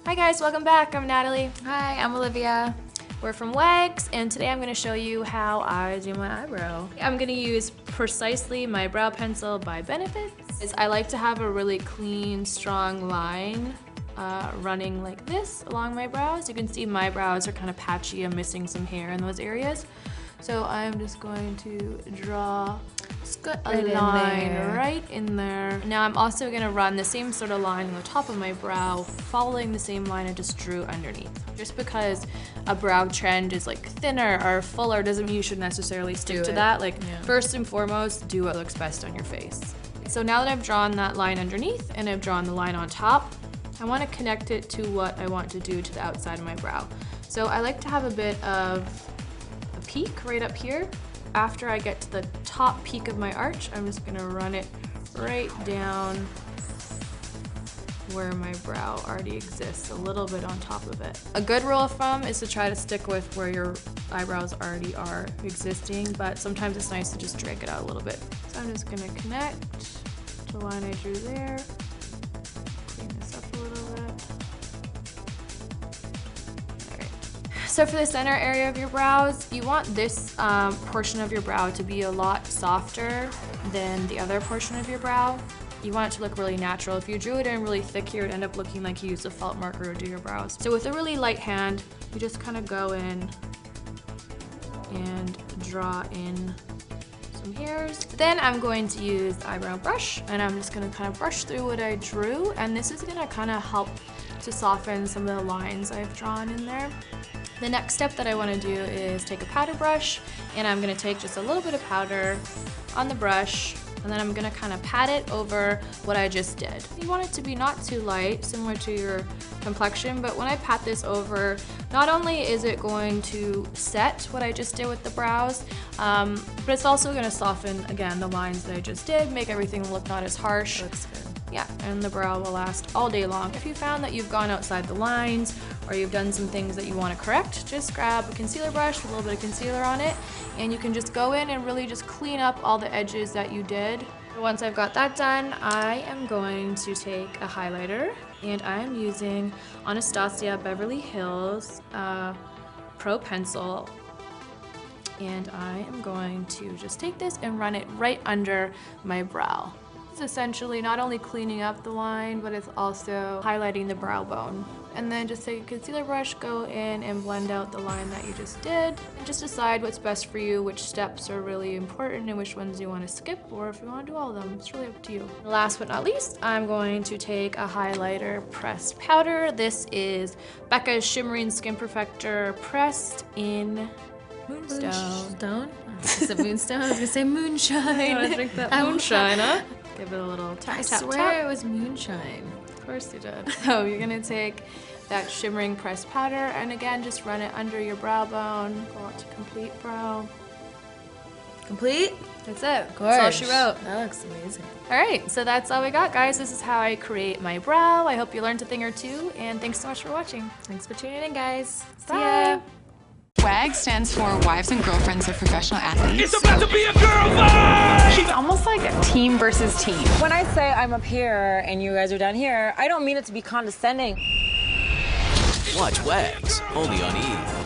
Hi guys, welcome back. I'm Natalie. Hi, I'm Olivia. We're from WAGS, and today I'm going to show you how I do my eyebrow. I'm going to use precisely my brow pencil by Benefits. I like to have a really clean, strong line running like this along my brows. You can see my brows are kind of patchy. I'm missing some hair in those areas. So I'm just going to draw a line right in there. Now I'm also going to run the same sort of line on the top of my brow, following the same line I just drew underneath. Just because a brow trend is like thinner or fuller doesn't mean you should necessarily stick to that. Like first and foremost, do what looks best on your face. So now that I've drawn that line underneath and I've drawn the line on top, I want to connect it to what I want to do to the outside of my brow. So I like to have a bit of a peak right up here. After I get to the top peak of my arch, I'm just gonna run it right down where my brow already exists, a little bit on top of it. A good rule of thumb is to try to stick with where your eyebrows already are existing, but sometimes it's nice to just drag it out a little bit. So I'm just gonna connect the line I drew there. Clean this up a little bit. So for the center area of your brows, you want this portion of your brow to be a lot softer than the other portion of your brow. You want it to look really natural. If you drew it in really thick here, it would end up looking like you used a felt marker to do your brows. So with a really light hand, you just kind of go in and draw in some hairs. Then I'm going to use the eyebrow brush, and I'm just going to kind of brush through what I drew, and this is going to kind of help to soften some of the lines I've drawn in there. The next step that I want to do is take a powder brush, and I'm going to take just a little bit of powder on the brush, and then I'm going to kind of pat it over what I just did. You want it to be not too light, similar to your complexion, but when I pat this over, not only is it going to set what I just did with the brows, but it's also going to soften, again, the lines that I just did, make everything look not as harsh. Looks good. Yeah, and the brow will last all day long. If you found that you've gone outside the lines or you've done some things that you want to correct, just grab a concealer brush with a little bit of concealer on it, and you can just go in and really just clean up all the edges that you did. Once I've got that done, I am going to take a highlighter, and I am using Anastasia Beverly Hills Pro Pencil, and I am going to just take this and run it right under my brow. It's essentially not only cleaning up the line, but it's also highlighting the brow bone. And then just take a concealer brush, go in and blend out the line that you just did. And just decide what's best for you, which steps are really important and which ones you want to skip, or if you want to do all of them. It's really up to you. Last but not least, I'm going to take a highlighter pressed powder. This is Becca's Shimmering Skin Perfector pressed in Moonstone. Is it Moonstone? I was gonna say moonshine. I want to drink that moonshine, huh? Give it a little tap, tap, I swear tap. it was moonshine. Of course you did. So you're gonna take that shimmering pressed powder, and again, just run it under your brow bone. Go out to complete brow. Complete? That's it. That's all she wrote. That looks amazing. All right, so that's all we got, guys. This is how I create my brow. I hope you learned a thing or two, and thanks so much for watching. Thanks for tuning in, guys. Bye. See ya. WAGS stands for Wives and Girlfriends of Professional Athletes. It's about to be a girl fight! She's almost like a team versus team. When I say I'm up here and you guys are down here, I don't mean it to be condescending. Watch WAGS, only on E!